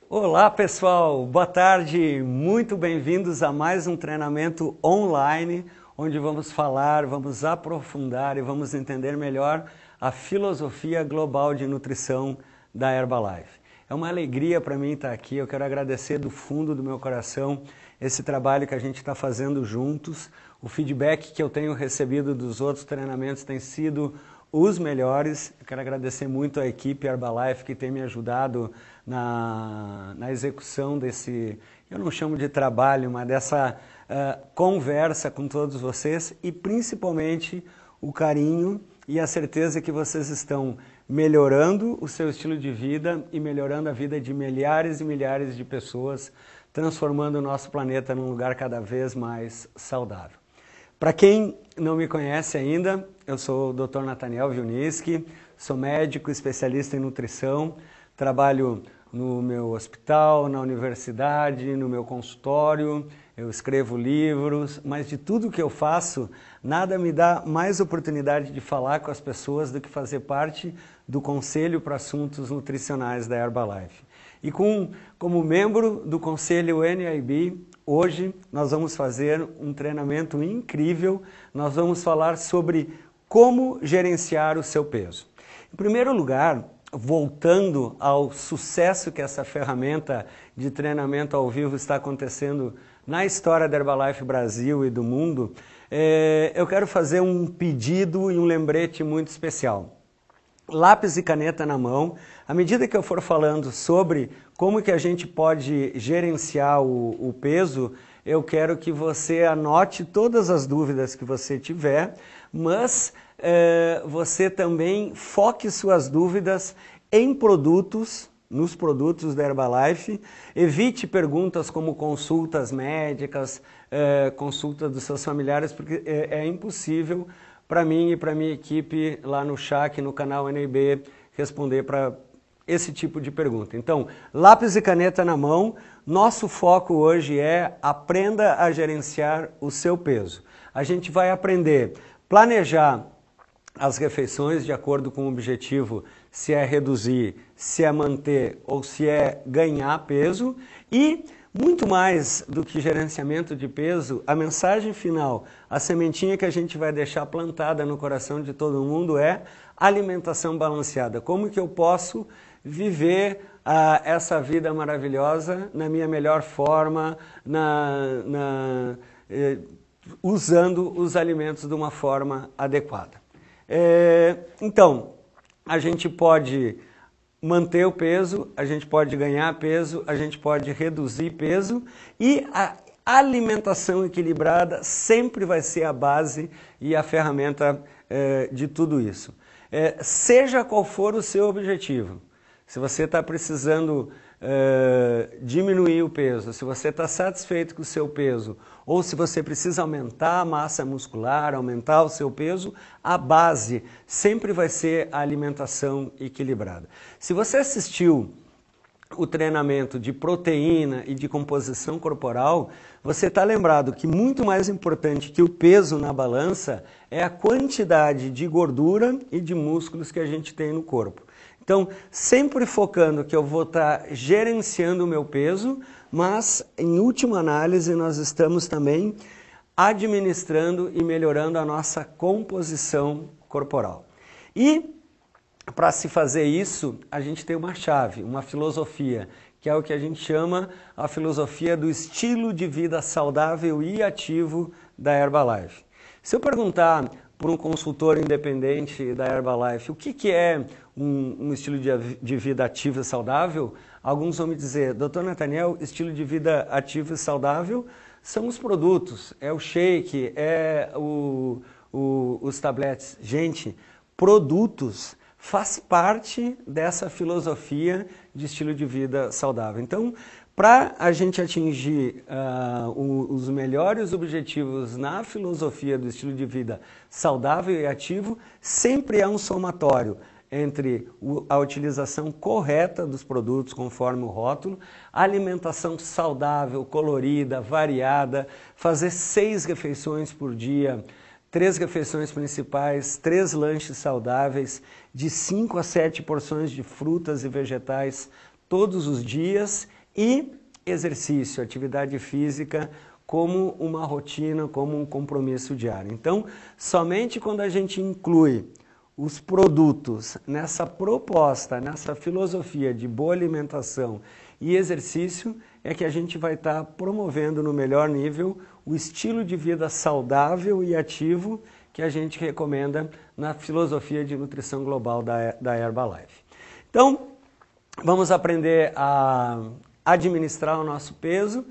Olá pessoal, boa tarde, muito bem-vindos a mais um treinamento online, onde vamos falar, vamos aprofundar e vamos entender melhor a filosofia global de nutrição da Herbalife. É uma alegria para mim estar aqui, eu quero agradecer do fundo do meu coração esse trabalho que a gente está fazendo juntos. O feedback que eu tenho recebido dos outros treinamentos tem sido os melhores. Eu quero agradecer muito à equipe Herbalife que tem me ajudado na execução desse, eu não chamo de trabalho, mas dessa conversa com todos vocês e principalmente o carinho e a certeza que vocês estão melhorando o seu estilo de vida e melhorando a vida de milhares e milhares de pessoas, transformando o nosso planeta num lugar cada vez mais saudável. Para quem não me conhece ainda, eu sou o Dr. Nathaniel Wilniski, sou médico especialista em nutrição, trabalho no meu hospital, na universidade, no meu consultório, eu escrevo livros, mas de tudo que eu faço, nada me dá mais oportunidade de falar com as pessoas do que fazer parte do Conselho para Assuntos Nutricionais da Herbalife. E como membro do Conselho NIB, hoje nós vamos fazer um treinamento incrível, nós vamos falar sobre como gerenciar o seu peso. Em primeiro lugar, voltando ao sucesso que essa ferramenta de treinamento ao vivo está acontecendo na história da Herbalife Brasil e do mundo, eu quero fazer um pedido e um lembrete muito especial. Lápis e caneta na mão, à medida que eu for falando sobre como que a gente pode gerenciar o peso, eu quero que você anote todas as dúvidas que você tiver, mas você também foque suas dúvidas em produtos, nos produtos da Herbalife. Evite perguntas como consultas médicas, consulta dos seus familiares, porque é impossível para mim e para minha equipe lá no CHAC, no canal NIB, responder para esse tipo de pergunta. Então, lápis e caneta na mão, nosso foco hoje é aprenda a gerenciar o seu peso. A gente vai aprender a planejar as refeições de acordo com o objetivo, se é reduzir, se é manter ou se é ganhar peso e muito mais do que gerenciamento de peso, a mensagem final, a sementinha que a gente vai deixar plantada no coração de todo mundo é alimentação balanceada. Como que eu posso viver essa vida maravilhosa na minha melhor forma, usando os alimentos de uma forma adequada. Então, a gente pode manter o peso, a gente pode ganhar peso, a gente pode reduzir peso e a alimentação equilibrada sempre vai ser a base e a ferramenta de tudo isso. Seja qual for o seu objetivo, se você está precisando diminuir o peso, se você está satisfeito com o seu peso ou se você precisa aumentar a massa muscular, aumentar o seu peso, a base sempre vai ser a alimentação equilibrada. Se você assistiu o treinamento de proteína e de composição corporal, você está lembrado que muito mais importante que o peso na balança é a quantidade de gordura e de músculos que a gente tem no corpo. Então, sempre focando que eu vou estar gerenciando o meu peso, mas, em última análise, nós estamos também administrando e melhorando a nossa composição corporal. E, para se fazer isso, a gente tem uma chave, uma filosofia, que é o que a gente chama a filosofia do estilo de vida saudável e ativo da Herbalife. Se eu perguntar por um consultor independente da Herbalife, o que é um estilo de vida ativo e saudável, alguns vão me dizer, Dr. Nathaniel, estilo de vida ativo e saudável são os produtos, é o shake, é os tabletes. Gente, produtos faz parte dessa filosofia de estilo de vida saudável. Então, para a gente atingir os melhores objetivos na filosofia do estilo de vida saudável e ativo, sempre é um somatório entre a utilização correta dos produtos conforme o rótulo, alimentação saudável, colorida, variada, fazer 6 refeições por dia, 3 refeições principais, 3 lanches saudáveis, de 5 a 7 porções de frutas e vegetais todos os dias e exercício, atividade física, como uma rotina, como um compromisso diário. Então, somente quando a gente inclui os produtos nessa proposta, nessa filosofia de boa alimentação e exercício, é que a gente vai estar promovendo no melhor nível o estilo de vida saudável e ativo que a gente recomenda na filosofia de nutrição global da Herbalife. Então, vamos aprender a administrar o nosso peso.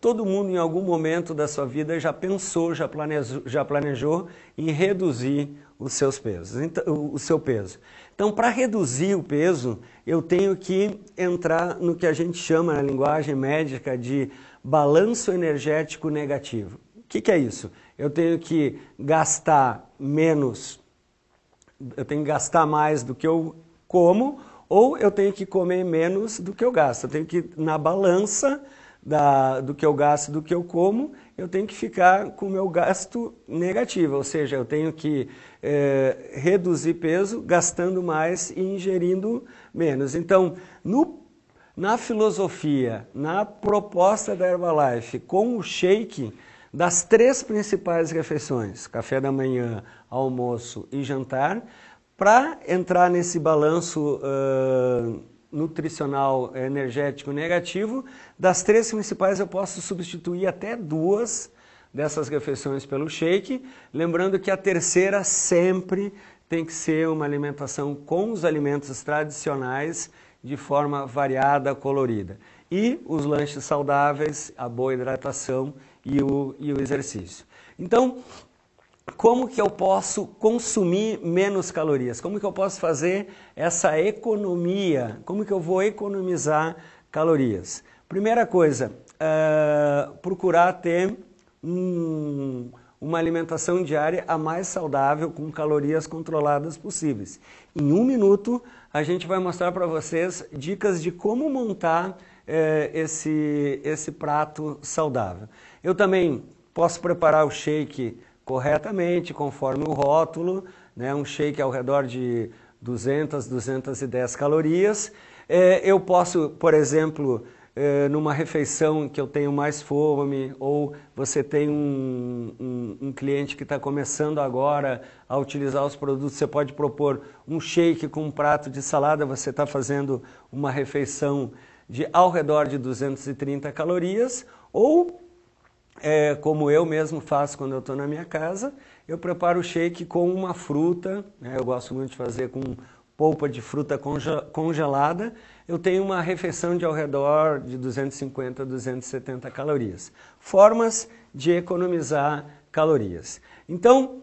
Todo mundo em algum momento da sua vida já pensou, já planejou em reduzir os seus pesos, o seu peso. Então, para reduzir o peso, eu tenho que entrar no que a gente chama na linguagem médica de balanço energético negativo. O que é isso? Eu tenho que gastar menos, eu tenho que gastar mais do que eu como, ou eu tenho que comer menos do que eu gasto. Eu tenho que, na balança do que eu gasto e do que eu como, eu tenho que ficar com o meu gasto negativo, ou seja, eu tenho que reduzir peso gastando mais e ingerindo menos. Então, na filosofia, na proposta da Herbalife, com o shake, das 3 principais refeições, café da manhã, almoço e jantar, para entrar nesse balanço nutricional energético negativo, das 3 principais eu posso substituir até 2 dessas refeições pelo shake, lembrando que a terceira sempre tem que ser uma alimentação com os alimentos tradicionais de forma variada, colorida. E os lanches saudáveis, a boa hidratação e o exercício. Então, como que eu posso consumir menos calorias? Como que eu posso fazer essa economia? Como que eu vou economizar calorias? Primeira coisa, procurar ter uma alimentação diária a mais saudável, com calorias controladas possíveis. Em 1 minuto, a gente vai mostrar para vocês dicas de como montar esse prato saudável. Eu também posso preparar o shake corretamente, conforme o rótulo, né? Um shake ao redor de 200, 210 calorias. Eu posso, por exemplo, numa refeição que eu tenho mais fome, ou você tem um cliente que está começando agora a utilizar os produtos, você pode propor um shake com um prato de salada, você está fazendo uma refeição de ao redor de 230 calorias, ou como eu mesmo faço quando eu estou na minha casa, eu preparo o shake com uma fruta, né? Eu gosto muito de fazer com polpa de fruta congelada, eu tenho uma refeição de ao redor de 250 a 270 calorias. Formas de economizar calorias. Então,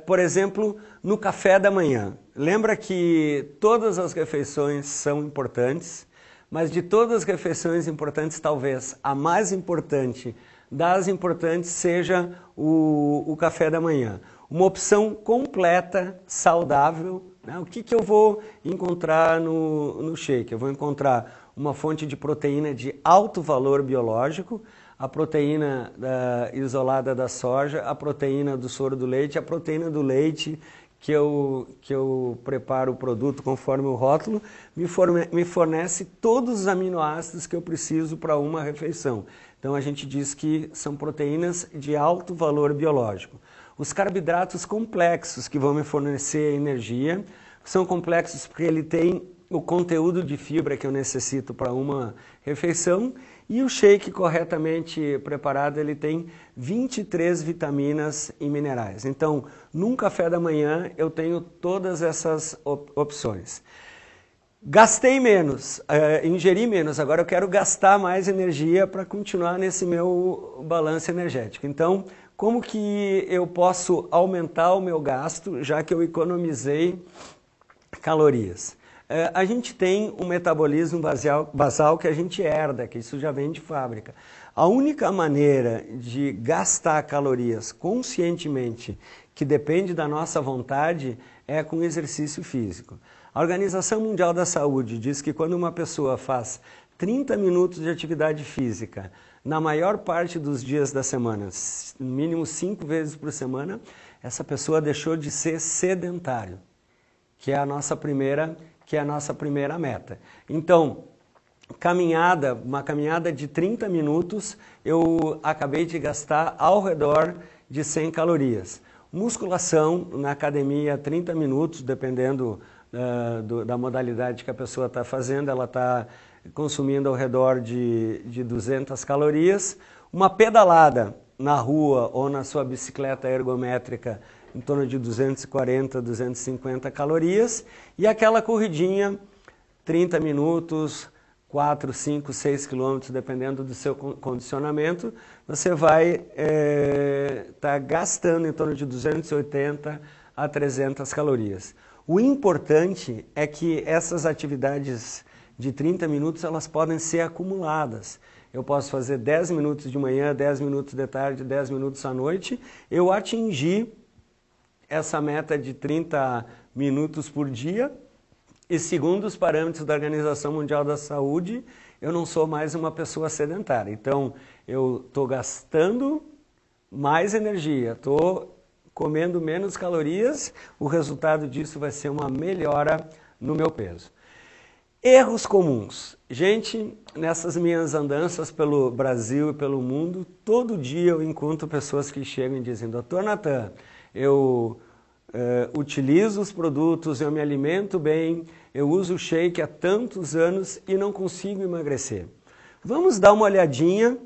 por exemplo, no café da manhã, lembra que todas as refeições são importantes, mas de todas as refeições importantes, talvez a mais importante das importantes seja o café da manhã. Uma opção completa, saudável, né? O que eu vou encontrar no shake? Eu vou encontrar uma fonte de proteína de alto valor biológico, a proteína isolada da soja, a proteína do soro do leite, a proteína do leite, que eu preparo o produto conforme o rótulo, me fornece todos os aminoácidos que eu preciso para uma refeição. Então a gente diz que são proteínas de alto valor biológico. Os carboidratos complexos que vão me fornecer energia, são complexos porque ele tem o conteúdo de fibra que eu necessito para uma refeição, e o shake corretamente preparado, ele tem 23 vitaminas e minerais. Então, num café da manhã, eu tenho todas essas opções. Gastei menos, ingeri menos, agora eu quero gastar mais energia para continuar nesse meu balanço energético. Então, como que eu posso aumentar o meu gasto, já que eu economizei calorias? A gente tem um metabolismo basal que a gente herda, que isso já vem de fábrica. A única maneira de gastar calorias conscientemente, que depende da nossa vontade, é com exercício físico. A Organização Mundial da Saúde diz que quando uma pessoa faz 30 minutos de atividade física, na maior parte dos dias da semana, no mínimo 5 vezes por semana, essa pessoa deixou de ser sedentário, que é a nossa primeira meta. Então, uma caminhada de 30 minutos, eu acabei de gastar ao redor de 100 calorias. Musculação na academia, 30 minutos, dependendo da modalidade que a pessoa está fazendo, ela está consumindo ao redor de 200 calorias. Uma pedalada na rua ou na sua bicicleta ergométrica, em torno de 240, 250 calorias. E aquela corridinha, 30 minutos, 4, 5, 6 quilômetros, dependendo do seu condicionamento, você vai estar gastando em torno de 280 a 300 calorias. O importante é que essas atividades de 30 minutos, elas podem ser acumuladas. Eu posso fazer 10 minutos de manhã, 10 minutos de tarde, 10 minutos à noite. Eu atingi essa meta de 30 minutos por dia e, segundo os parâmetros da Organização Mundial da Saúde, eu não sou mais uma pessoa sedentária. Então, eu estou gastando mais energia, estou comendo menos calorias, o resultado disso vai ser uma melhora no meu peso. Erros comuns. Gente, nessas minhas andanças pelo Brasil e pelo mundo, todo dia eu encontro pessoas que chegam e dizem: Dr. Natan, eu utilizo os produtos, eu me alimento bem, eu uso shake há tantos anos e não consigo emagrecer. Vamos dar uma olhadinha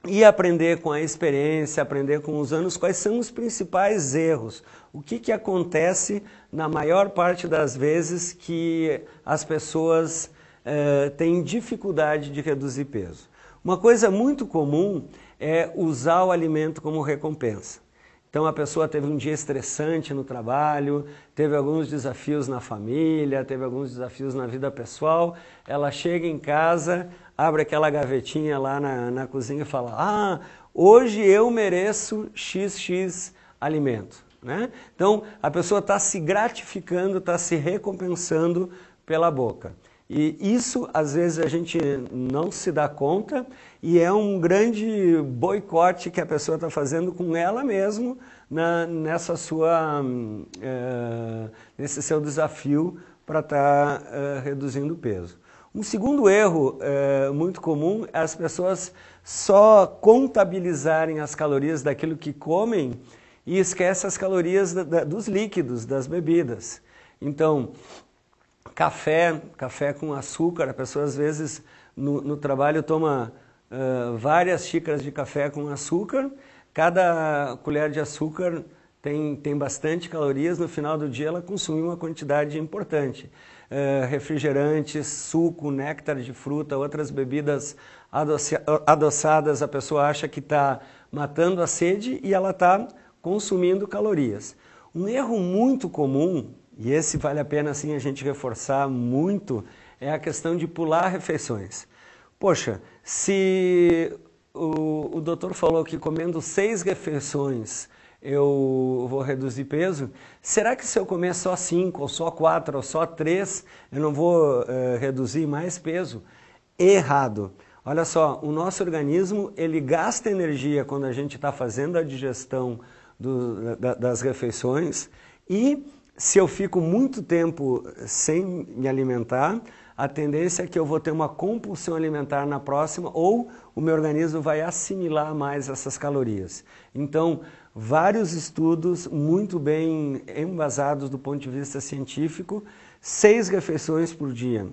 e aprender com a experiência, aprender com os anos quais são os principais erros. O que acontece na maior parte das vezes que as pessoas têm dificuldade de reduzir peso. Uma coisa muito comum é usar o alimento como recompensa. Então a pessoa teve um dia estressante no trabalho, teve alguns desafios na família, teve alguns desafios na vida pessoal, ela chega em casa, abre aquela gavetinha lá na cozinha e fala: ah, hoje eu mereço XX alimento. Né? Então a pessoa está se gratificando, está se recompensando pela boca. E isso, às vezes, a gente não se dá conta e é um grande boicote que a pessoa está fazendo com ela mesma nesse seu desafio para estar reduzindo o peso. Um segundo erro muito comum é as pessoas só contabilizarem as calorias daquilo que comem e esquecem as calorias dos líquidos, das bebidas. Então, café com açúcar, a pessoa às vezes no trabalho toma várias xícaras de café com açúcar, cada colher de açúcar tem bastante calorias, no final do dia ela consome uma quantidade importante. Refrigerantes, suco, néctar de fruta, outras bebidas adoçadas, a pessoa acha que está matando a sede e ela está consumindo calorias. Um erro muito comum, e esse vale a pena assim, a gente reforçar muito, é a questão de pular refeições. Poxa, se o doutor falou que comendo 6 refeições eu vou reduzir peso, será que se eu comer só 5, ou só 4, ou só 3, eu não vou reduzir mais peso? Errado. Olha só, o nosso organismo ele gasta energia quando a gente está fazendo a digestão das refeições e se eu fico muito tempo sem me alimentar, a tendência é que eu vou ter uma compulsão alimentar na próxima ou o meu organismo vai assimilar mais essas calorias. Então, vários estudos muito bem embasados do ponto de vista científico, 6 refeições por dia,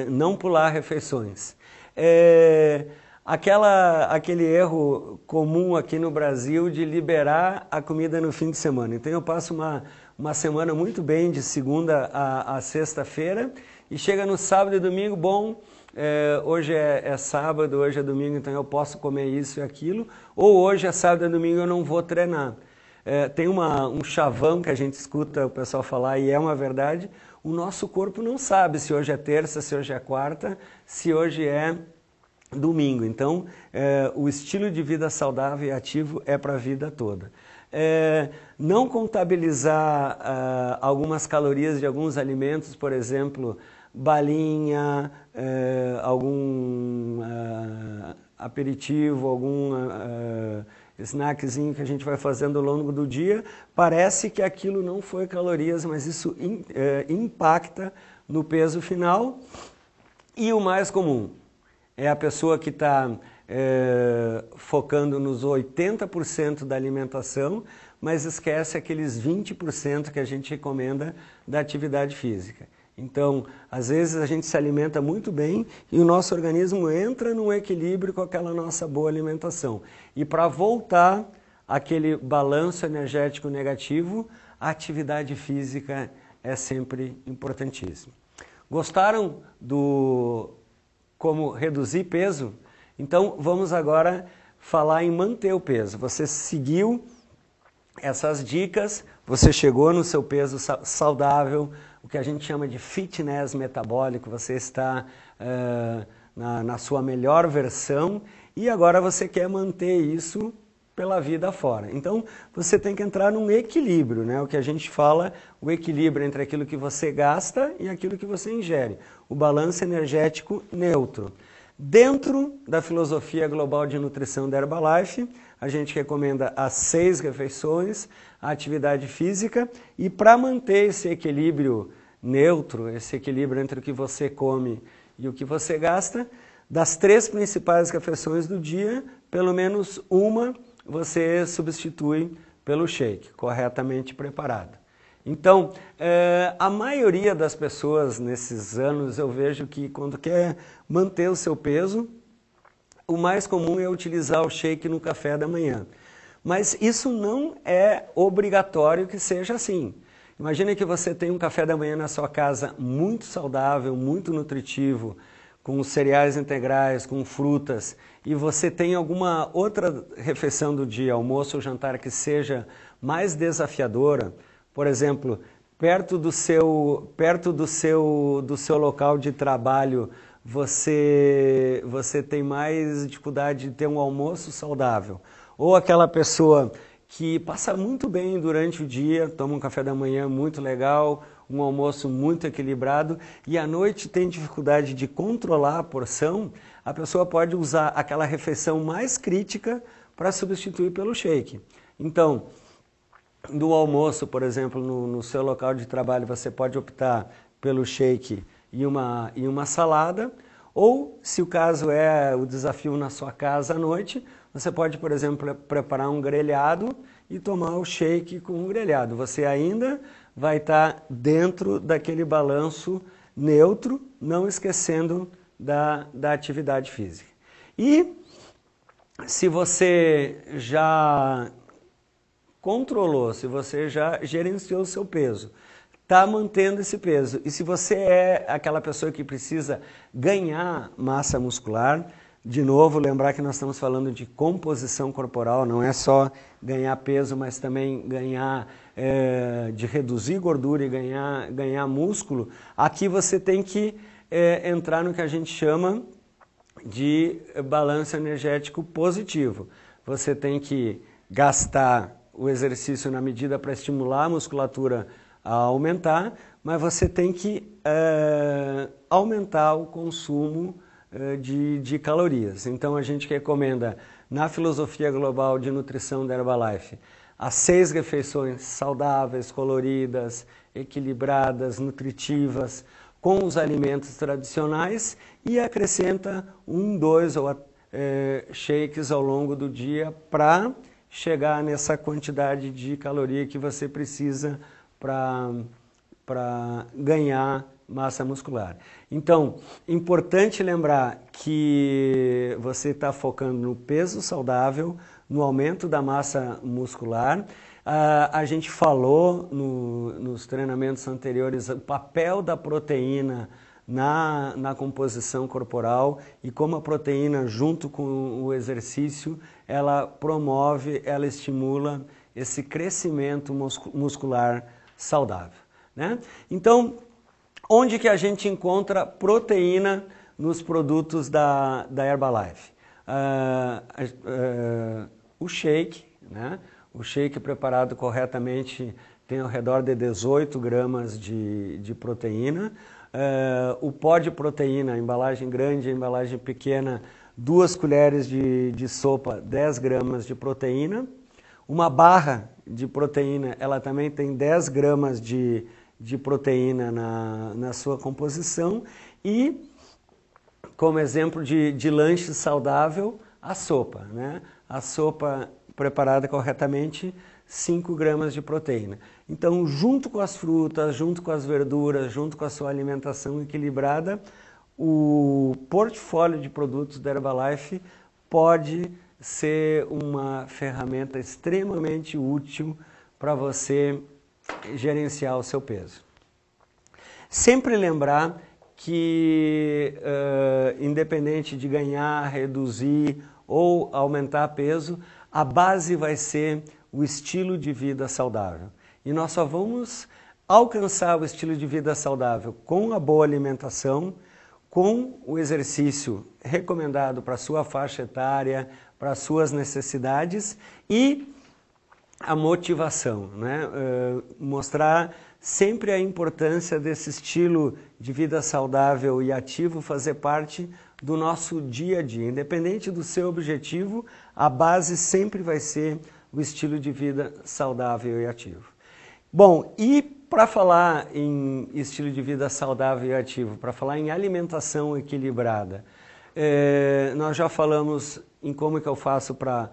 não pular refeições. Aquele erro comum aqui no Brasil de liberar a comida no fim de semana. Então eu passo uma semana muito bem de segunda a sexta-feira e chega no sábado e domingo, bom, hoje é sábado, hoje é domingo, então eu posso comer isso e aquilo, ou hoje é sábado e domingo eu não vou treinar. Tem um chavão que a gente escuta o pessoal falar e é uma verdade, o nosso corpo não sabe se hoje é terça, se hoje é quarta, se hoje é domingo. Então, o estilo de vida saudável e ativo é para a vida toda. Não contabilizar algumas calorias de alguns alimentos, por exemplo, balinha, algum aperitivo, algum snackzinho que a gente vai fazendo ao longo do dia, parece que aquilo não foi calorias, mas isso impacta no peso final. E o mais comum é a pessoa que está focando nos 80% da alimentação, mas esquece aqueles 20% que a gente recomenda da atividade física. Então, às vezes a gente se alimenta muito bem e o nosso organismo entra num equilíbrio com aquela nossa boa alimentação. E para voltar àquele balanço energético negativo, a atividade física é sempre importantíssima. Gostaram do como reduzir peso? Então vamos agora falar em manter o peso. Você seguiu essas dicas, você chegou no seu peso saudável, o que a gente chama de fitness metabólico, você está na sua melhor versão e agora você quer manter isso pela vida fora. Então você tem que entrar num equilíbrio, né? O que a gente fala, o equilíbrio entre aquilo que você gasta e aquilo que você ingere, o balanço energético neutro. Dentro da filosofia global de nutrição da Herbalife, a gente recomenda as 6 refeições, a atividade física, e para manter esse equilíbrio neutro, esse equilíbrio entre o que você come e o que você gasta, das 3 principais refeições do dia, pelo menos uma você substitui pelo shake, corretamente preparado. Então, a maioria das pessoas nesses anos eu vejo que quando quer manter o seu peso, o mais comum é utilizar o shake no café da manhã. Mas isso não é obrigatório que seja assim. Imagina que você tem um café da manhã na sua casa muito saudável, muito nutritivo, com cereais integrais, com frutas, e você tem alguma outra refeição do dia, almoço ou jantar, que seja mais desafiadora. Por exemplo, perto do seu local de trabalho, você tem mais dificuldade de ter um almoço saudável. Ou aquela pessoa que passa muito bem durante o dia, toma um café da manhã muito legal, um almoço muito equilibrado, e à noite tem dificuldade de controlar a porção, a pessoa pode usar aquela refeição mais crítica para substituir pelo shake. Então, do almoço, por exemplo, no seu local de trabalho, você pode optar pelo shake e uma salada, ou, se o caso é o desafio na sua casa à noite, você pode, por exemplo, preparar um grelhado e tomar o shake com o grelhado. Você ainda vai estar dentro daquele balanço neutro, não esquecendo da atividade física. E se você já controlou, se você já gerenciou o seu peso, está mantendo esse peso, e se você é aquela pessoa que precisa ganhar massa muscular, de novo, lembrar que nós estamos falando de composição corporal, não é só ganhar peso, mas também ganhar, de reduzir gordura e ganhar músculo. Aqui você tem que entrar no que a gente chama de balanço energético positivo. Você tem que gastar o exercício na medida para estimular a musculatura a aumentar, mas você tem que aumentar o consumo de calorias. Então a gente recomenda, na filosofia global de nutrição da Herbalife, as 6 refeições saudáveis, coloridas, equilibradas, nutritivas, com os alimentos tradicionais, e acrescenta 1, 2 shakes ao longo do dia para chegar nessa quantidade de caloria que você precisa para ganhar massa muscular. Então, importante lembrar que você está focando no peso saudável, no aumento da massa muscular. A gente falou nos treinamentos anteriores o papel da proteína na composição corporal e como a proteína, junto com o exercício, ela promove, ela estimula esse crescimento muscular saudável, né? Então, onde que a gente encontra proteína nos produtos da Herbalife? O shake, né? O shake preparado corretamente tem ao redor de 18 gramas de proteína. O pó de proteína, a embalagem grande, a embalagem pequena, 2 colheres de sopa, 10 gramas de proteína. Uma barra de proteína, ela também tem 10 gramas de proteína na sua composição, e como exemplo de lanche saudável, a sopa, né? A sopa preparada corretamente, 5 gramas de proteína. Então, junto com as frutas, junto com as verduras, junto com a sua alimentação equilibrada, o portfólio de produtos da Herbalife pode ser uma ferramenta extremamente útil para você gerenciar o seu peso. Sempre lembrar que, independente de ganhar, reduzir ou aumentar peso, a base vai ser o estilo de vida saudável. E nós só vamos alcançar o estilo de vida saudável com a boa alimentação, com o exercício recomendado para a sua faixa etária, para as suas necessidades e a motivação, né? Mostrar sempre a importância desse estilo de vida saudável e ativo fazer parte do nosso dia a dia. Independente do seu objetivo, a base sempre vai ser o estilo de vida saudável e ativo. Bom, e para falar em estilo de vida saudável e ativo, para falar em alimentação equilibrada, nós já falamos em como que eu faço para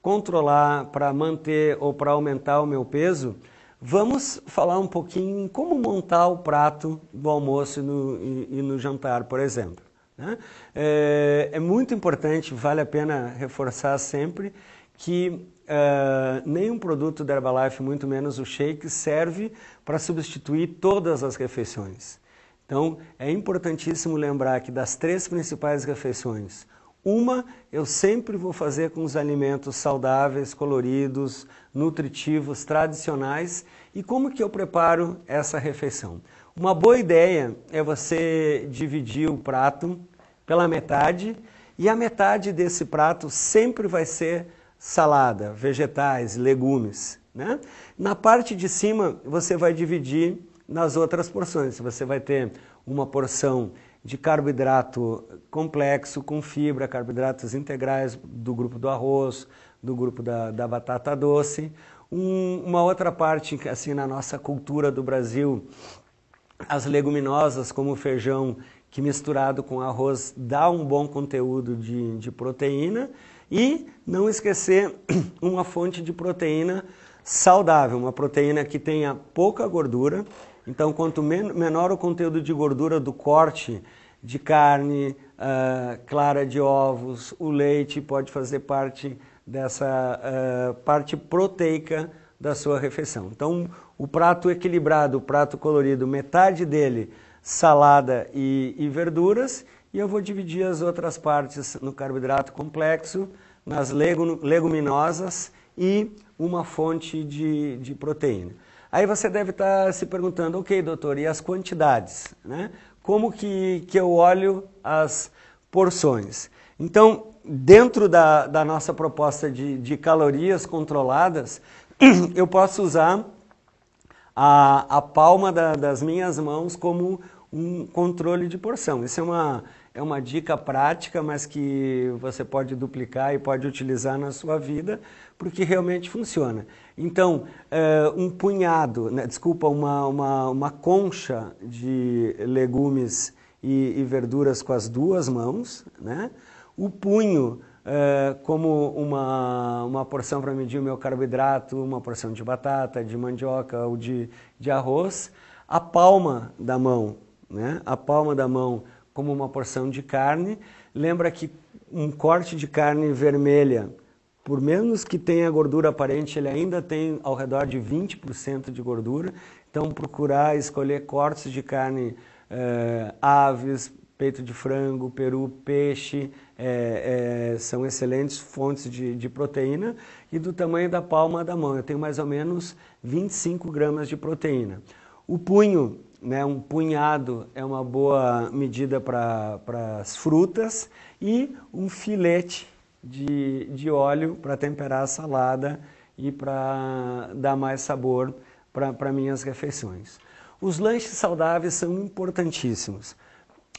controlar, para manter ou para aumentar o meu peso. Vamos falar um pouquinho em como montar o prato do almoço e no jantar, por exemplo, né? É muito importante, vale a pena reforçar sempre que nenhum produto da Herbalife, muito menos o shake, serve para substituir todas as refeições. Então, é importantíssimo lembrar que das 3 principais refeições, uma eu sempre vou fazer com os alimentos saudáveis, coloridos, nutritivos, tradicionais. E como que eu preparo essa refeição? Uma boa ideia é você dividir o prato pela metade e a metade desse prato sempre vai ser salada, vegetais, legumes, né? Na parte de cima você vai dividir nas outras porções. Você vai ter uma porção de carboidrato complexo com fibra, carboidratos integrais do grupo do arroz, do grupo da batata doce. Uma outra parte, assim, na nossa cultura do Brasil, as leguminosas como o feijão, que misturado com arroz dá um bom conteúdo de proteína. E não esquecer uma fonte de proteína saudável, uma proteína que tenha pouca gordura. Então, quanto menor o conteúdo de gordura do corte de carne, clara de ovos, o leite pode fazer parte dessa parte proteica da sua refeição. Então, o prato equilibrado, o prato colorido, metade dele salada e verduras, e eu vou dividir as outras partes no carboidrato complexo, nas leguminosas e uma fonte de proteína. Aí você deve estar se perguntando, ok, doutor, e as quantidades, né? Como que eu olho as porções? Então, dentro da nossa proposta de calorias controladas, eu posso usar a palma das minhas mãos como um controle de porção. Isso é uma dica prática, mas que você pode duplicar e pode utilizar na sua vida, porque realmente funciona. Então, um punhado, né, desculpa, uma concha de legumes e verduras com as 2 mãos, né? O punho como uma porção para medir o meu carboidrato, uma porção de batata, de mandioca ou de arroz. A palma da mão, né? A palma da mão como uma porção de carne. Lembra que um corte de carne vermelha, por menos que tenha gordura aparente, ele ainda tem ao redor de 20% de gordura. Então, procurar escolher cortes de carne, aves, peito de frango, peru, peixe, são excelentes fontes de proteína. E do tamanho da palma da mão, eu tenho mais ou menos 25 gramas de proteína. O punho, né, um punhado é uma boa medida para as frutas, e um filete de óleo para temperar a salada e para dar mais sabor para minhas refeições. Os lanches saudáveis são importantíssimos.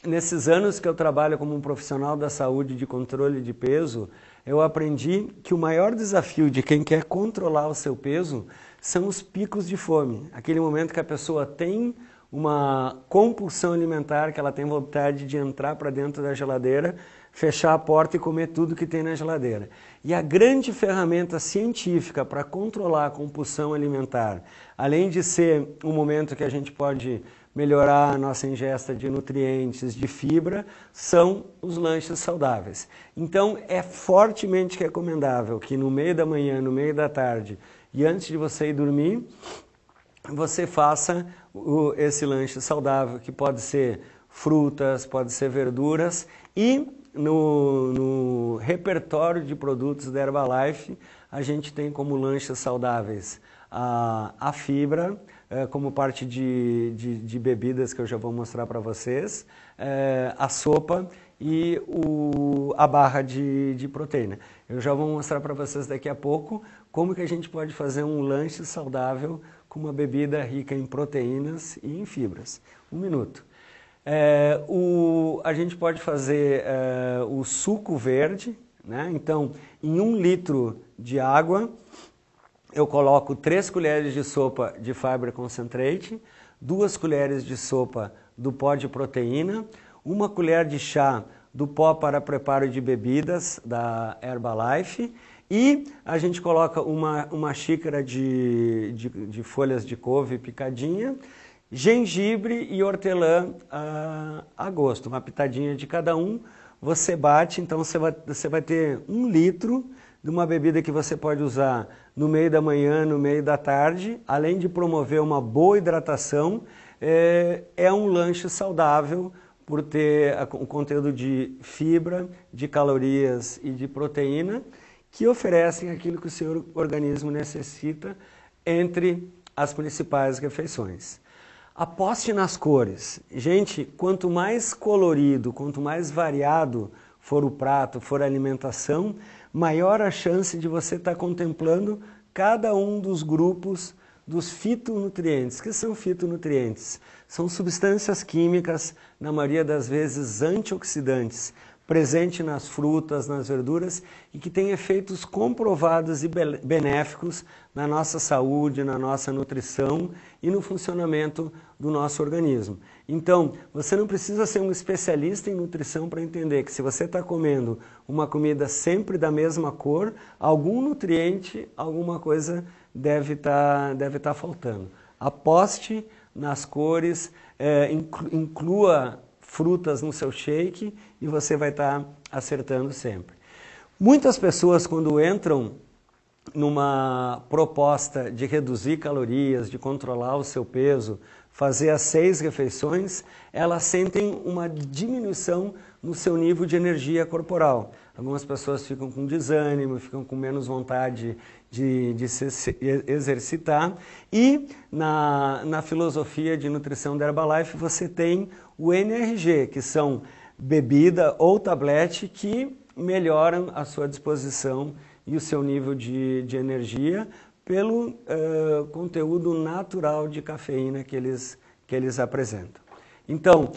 Nesses anos que eu trabalho como um profissional da saúde de controle de peso, eu aprendi que o maior desafio de quem quer controlar o seu peso são os picos de fome. Aquele momento que a pessoa tem uma compulsão alimentar, que ela tem vontade de entrar para dentro da geladeira, fechar a porta e comer tudo que tem na geladeira. E a grande ferramenta científica para controlar a compulsão alimentar, além de ser um momento que a gente pode melhorar a nossa ingesta de nutrientes, de fibra, são os lanches saudáveis. Então, é fortemente recomendável que no meio da manhã, no meio da tarde e antes de você ir dormir, você faça esse lanche saudável, que pode ser frutas, pode ser verduras, e no repertório de produtos da Herbalife, a gente tem como lanches saudáveis a fibra, como parte de bebidas que eu já vou mostrar para vocês, a sopa e a barra de proteína. Eu já vou mostrar para vocês daqui a pouco como que a gente pode fazer um lanche saudável com uma bebida rica em proteínas e em fibras. Um minuto. A gente pode fazer o suco verde, né? Então, em 1 litro de água, eu coloco 3 colheres de sopa de Fiber Concentrate, 2 colheres de sopa do pó de proteína, 1 colher de chá do pó para preparo de bebidas da Herbalife, e a gente coloca uma xícara de folhas de couve picadinha, gengibre e hortelã a gosto, uma pitadinha de cada um. Você bate, então você vai ter 1 litro de uma bebida que você pode usar no meio da manhã, no meio da tarde, além de promover uma boa hidratação, é um lanche saudável por ter um conteúdo de fibra, de calorias e de proteína, que oferecem aquilo que o seu organismo necessita entre as principais refeições. Aposte nas cores. Gente, quanto mais colorido, quanto mais variado for o prato, for a alimentação, maior a chance de você estar contemplando cada um dos grupos dos fitonutrientes. O que são fitonutrientes? São substâncias químicas, na maioria das vezes antioxidantes, presente nas frutas, nas verduras, e que têm efeitos comprovados e benéficos na nossa saúde, na nossa nutrição e no funcionamento do nosso organismo. Então, você não precisa ser um especialista em nutrição para entender que se você está comendo uma comida sempre da mesma cor, algum nutriente, alguma coisa deve estar faltando. Aposte nas cores, inclua frutas no seu shake e você vai estar acertando sempre. Muitas pessoas, quando entram numa proposta de reduzir calorias, de controlar o seu peso, fazer as 6 refeições, elas sentem uma diminuição no seu nível de energia corporal. Algumas pessoas ficam com desânimo, ficam com menos vontade de se exercitar. E na filosofia de nutrição da Herbalife você tem o NRG, que são bebida ou tablete que melhoram a sua disposição e o seu nível de energia pelo conteúdo natural de cafeína que eles apresentam. Então,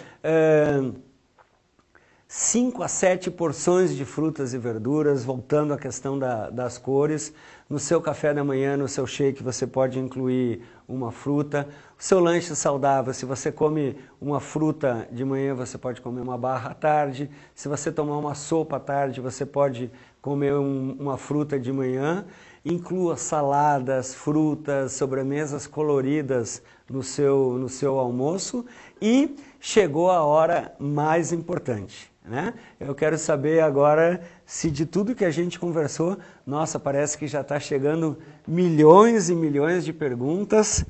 5 a 7 porções de frutas e verduras, voltando à questão das cores. No seu café da manhã, no seu shake, você pode incluir uma fruta. O seu lanche saudável, se você come uma fruta de manhã, você pode comer uma barra à tarde. Se você tomar uma sopa à tarde, você pode comer uma fruta de manhã. Inclua saladas, frutas, sobremesas coloridas no seu almoço. E chegou a hora mais importante, né? Eu quero saber agora se de tudo que a gente conversou, nossa, parece que já está chegando milhões e milhões de perguntas.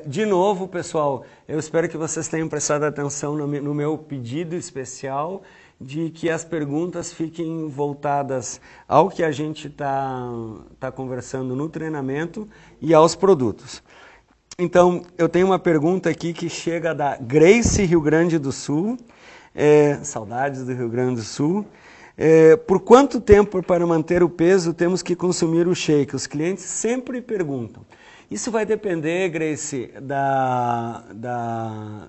De novo, pessoal, eu espero que vocês tenham prestado atenção no meu pedido especial de que as perguntas fiquem voltadas ao que a gente tá conversando no treinamento e aos produtos. Então, eu tenho uma pergunta aqui que chega da Grace, Rio Grande do Sul. Saudades do Rio Grande do Sul. Por quanto tempo para manter o peso temos que consumir o shake? Os clientes sempre perguntam. Isso vai depender, Grace,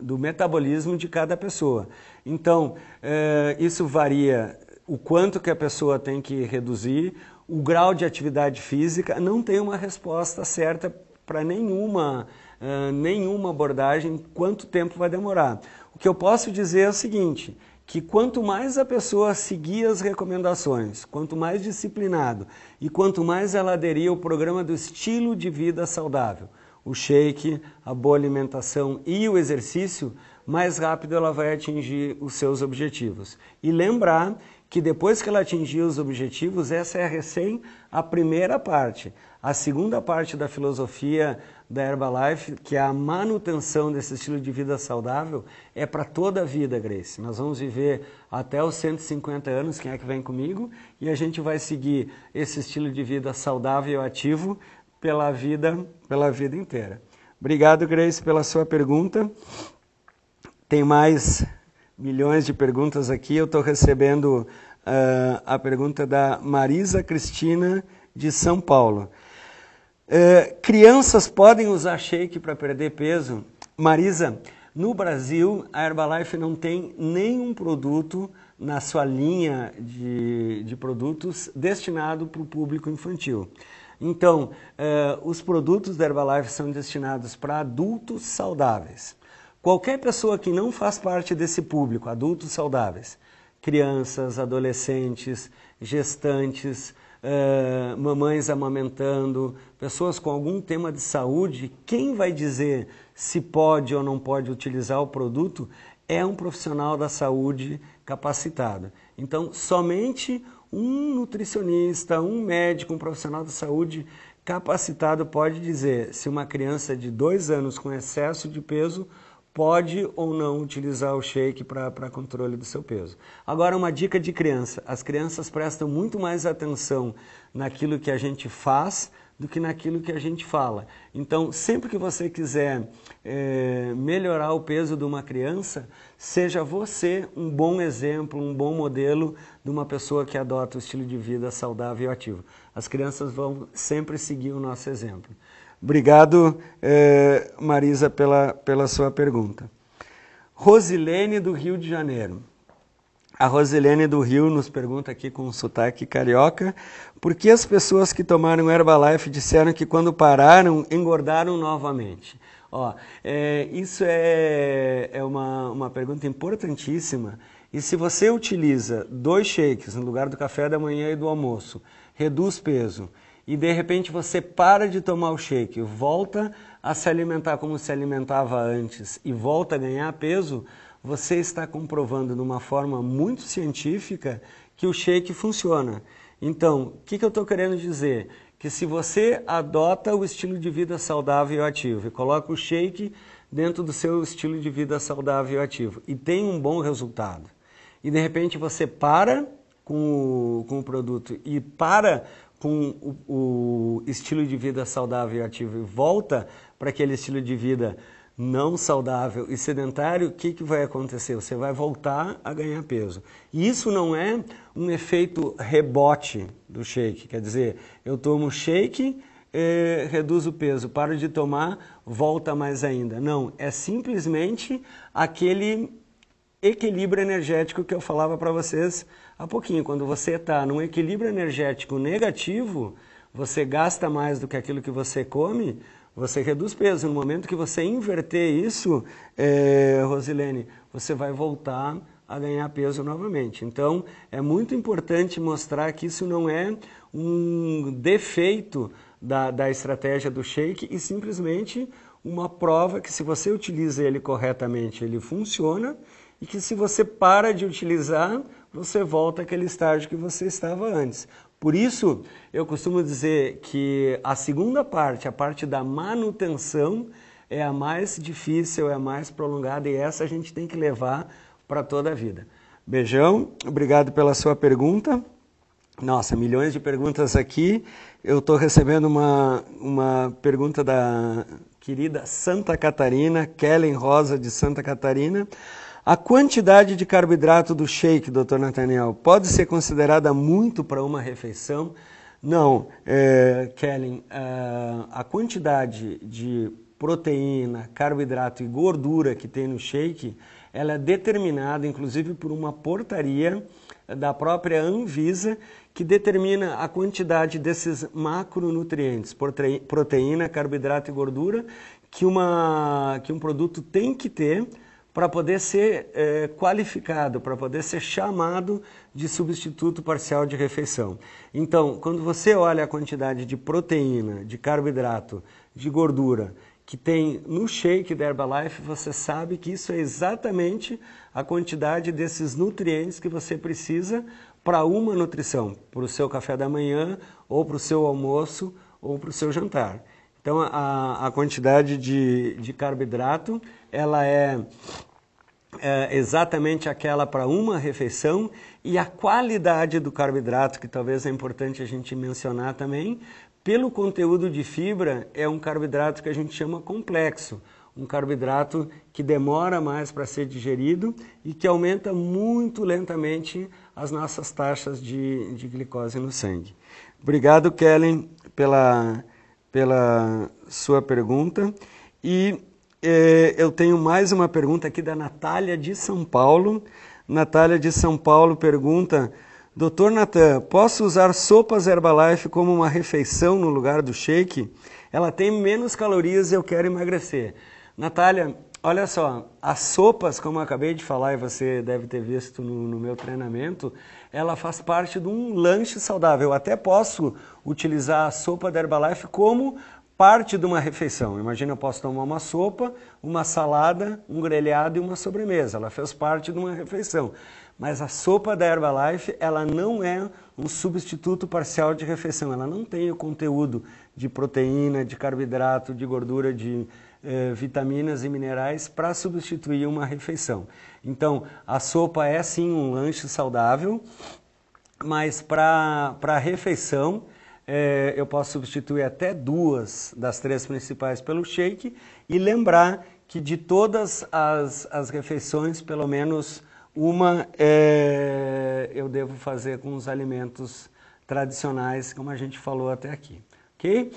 do metabolismo de cada pessoa. Então, isso varia o quanto que a pessoa tem que reduzir, o grau de atividade física. Não tem uma resposta certa para nenhuma nenhuma abordagem, quanto tempo vai demorar. O que eu posso dizer é o seguinte, que quanto mais a pessoa seguir as recomendações, quanto mais disciplinado e quanto mais ela aderir ao programa do estilo de vida saudável, o shake, a boa alimentação e o exercício, mais rápido ela vai atingir os seus objetivos. E lembrar que depois que ela atingir os objetivos, essa é a primeira parte. A segunda parte da filosofia da Herbalife, que é a manutenção desse estilo de vida saudável, é para toda a vida, Grace. Nós vamos viver até os 150 anos, quem é que vem comigo? E a gente vai seguir esse estilo de vida saudável e ativo pela vida inteira. Obrigado, Grace, pela sua pergunta. Tem mais milhões de perguntas aqui. Eu estou recebendo a pergunta da Marisa Cristina, de São Paulo. Crianças podem usar shake para perder peso? Marisa, no Brasil, a Herbalife não tem nenhum produto na sua linha de produtos destinado para o público infantil. Então, os produtos da Herbalife são destinados para adultos saudáveis. Qualquer pessoa que não faz parte desse público, adultos saudáveis, crianças, adolescentes, gestantes, mamães amamentando, pessoas com algum tema de saúde, quem vai dizer se pode ou não pode utilizar o produto é um profissional da saúde capacitado. Então, somente um nutricionista, um médico, um profissional da saúde capacitado pode dizer se uma criança de 2 anos com excesso de peso pode ou não utilizar o shake para controle do seu peso. Agora, uma dica de criança. As crianças prestam muito mais atenção naquilo que a gente faz do que naquilo que a gente fala. Então, sempre que você quiser melhorar o peso de uma criança, seja você um bom exemplo, um bom modelo de uma pessoa que adota o estilo de vida saudável e ativo. As crianças vão sempre seguir o nosso exemplo. Obrigado, Marisa, pela sua pergunta. Rosilene, do Rio de Janeiro. A Rosilene do Rio nos pergunta aqui com um sotaque carioca, por que as pessoas que tomaram Herbalife disseram que quando pararam, engordaram novamente? Isso é uma pergunta importantíssima. E se você utiliza 2 shakes no lugar do café da manhã e do almoço, reduz peso, e de repente você para de tomar o shake, volta a se alimentar como se alimentava antes e volta a ganhar peso, você está comprovando de uma forma muito científica que o shake funciona. Então, o que eu estou querendo dizer? Que se você adota o estilo de vida saudável e ativo e coloca o shake dentro do seu estilo de vida saudável e ativo e tem um bom resultado, e de repente você para com o produto e para com o estilo de vida saudável e ativo e volta para aquele estilo de vida não saudável e sedentário, o que vai acontecer? Você vai voltar a ganhar peso. E isso não é um efeito rebote do shake, quer dizer, eu tomo shake, reduzo o peso, paro de tomar, volta mais ainda. Não, é simplesmente aquele equilíbrio energético que eu falava para vocês há pouquinho. Quando você está num equilíbrio energético negativo, você gasta mais do que aquilo que você come, você reduz peso. No momento que você inverter isso, Rosilene, você vai voltar a ganhar peso novamente. Então, é muito importante mostrar que isso não é um defeito da estratégia do shake e simplesmente uma prova que se você utiliza ele corretamente, ele funciona, e que se você para de utilizar, você volta àquele estágio que você estava antes. Por isso, eu costumo dizer que a segunda parte, a parte da manutenção, é a mais difícil, é a mais prolongada, e essa a gente tem que levar para toda a vida. Beijão, obrigado pela sua pergunta. Nossa, milhões de perguntas aqui. Eu estou recebendo uma pergunta da querida Santa Catarina, Kellen Rosa, de Santa Catarina. A quantidade de carboidrato do shake, Dr. Nathaniel, pode ser considerada muito para uma refeição? Não, Kellen, a quantidade de proteína, carboidrato e gordura que tem no shake, ela é determinada, inclusive, por uma portaria da própria Anvisa, que determina a quantidade desses macronutrientes, proteína, carboidrato e gordura, que um produto tem que ter para poder ser qualificado, para poder ser chamado de substituto parcial de refeição. Então, quando você olha a quantidade de proteína, de carboidrato, de gordura que tem no shake da Herbalife, você sabe que isso é exatamente a quantidade desses nutrientes que você precisa para uma nutrição, para o seu café da manhã, ou para o seu almoço, ou para o seu jantar. Então, a quantidade de carboidrato, ela é exatamente aquela para uma refeição, e a qualidade do carboidrato, que talvez é importante a gente mencionar também, pelo conteúdo de fibra, é um carboidrato que a gente chama complexo, um carboidrato que demora mais para ser digerido e que aumenta muito lentamente as nossas taxas de glicose no sangue. Obrigado, Kellen, pela sua pergunta. E eu tenho mais uma pergunta aqui da Natália de São Paulo. Natália de São Paulo pergunta: Dr. Natan, posso usar sopas Herbalife como uma refeição no lugar do shake? Ela tem menos calorias e eu quero emagrecer. Natália, olha só, as sopas, como eu acabei de falar e você deve ter visto no meu treinamento, ela faz parte de um lanche saudável. Eu até posso utilizar a sopa da Herbalife como parte de uma refeição. Imagina, eu posso tomar uma sopa, uma salada, um grelhado e uma sobremesa. Ela fez parte de uma refeição. Mas a sopa da Herbalife, ela não é um substituto parcial de refeição. Ela não tem o conteúdo de proteína, de carboidrato, de gordura, de vitaminas e minerais para substituir uma refeição. Então, a sopa é sim um lanche saudável, mas para a refeição, eu posso substituir até 2 das 3 principais pelo shake e lembrar que de todas as refeições, pelo menos uma eu devo fazer com os alimentos tradicionais, como a gente falou até aqui. Ok?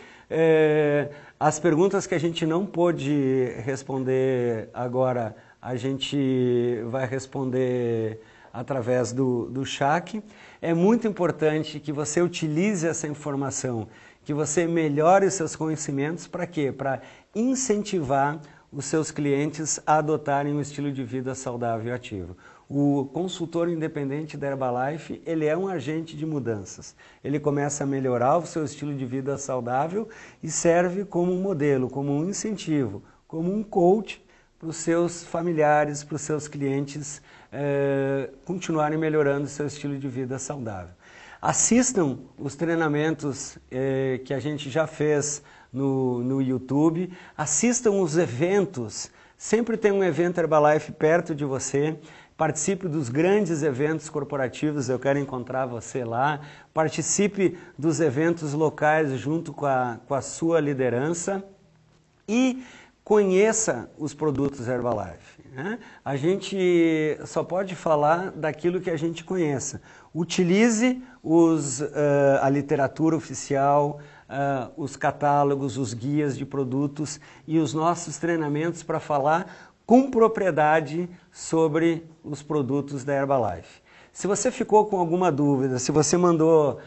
As perguntas que a gente não pôde responder agora, a gente vai responder através do chat. É muito importante que você utilize essa informação, que você melhore os seus conhecimentos. Para quê? Para incentivar os seus clientes a adotarem um estilo de vida saudável e ativo. O consultor independente da Herbalife, ele é um agente de mudanças. Ele começa a melhorar o seu estilo de vida saudável e serve como um modelo, como um incentivo, como um coach para os seus familiares, para os seus clientes continuarem melhorando o seu estilo de vida saudável. Assistam os treinamentos que a gente já fez no YouTube, assistam os eventos, sempre tem um evento Herbalife perto de você. Participe dos grandes eventos corporativos, eu quero encontrar você lá. Participe dos eventos locais junto com a sua liderança e conheça os produtos Herbalife. Né? A gente só pode falar daquilo que a gente conheça. Utilize a literatura oficial, os catálogos, os guias de produtos e os nossos treinamentos para falar com propriedade sobre os produtos da Herbalife. Se você ficou com alguma dúvida, se você mandou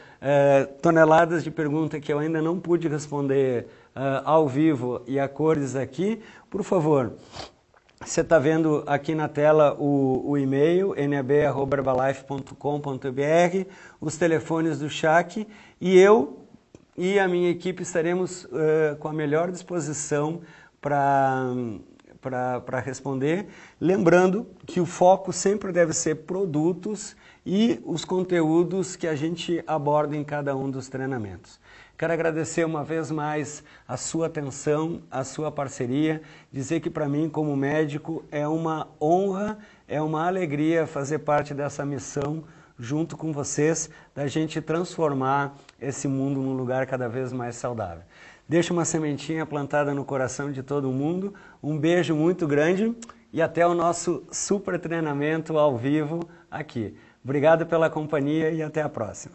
toneladas de perguntas que eu ainda não pude responder ao vivo e a cores aqui, por favor, você está vendo aqui na tela o e-mail, nab@herbalife.com.br, os telefones do chat, e eu e a minha equipe estaremos com a melhor disposição para responder, lembrando que o foco sempre deve ser produtos e os conteúdos que a gente aborda em cada um dos treinamentos. Quero agradecer uma vez mais a sua atenção, a sua parceria, dizer que para mim, como médico, é uma honra, é uma alegria fazer parte dessa missão junto com vocês, da gente transformar esse mundo num lugar cada vez mais saudável. Deixa uma sementinha plantada no coração de todo mundo, um beijo muito grande e até o nosso super treinamento ao vivo aqui. Obrigado pela companhia e até a próxima.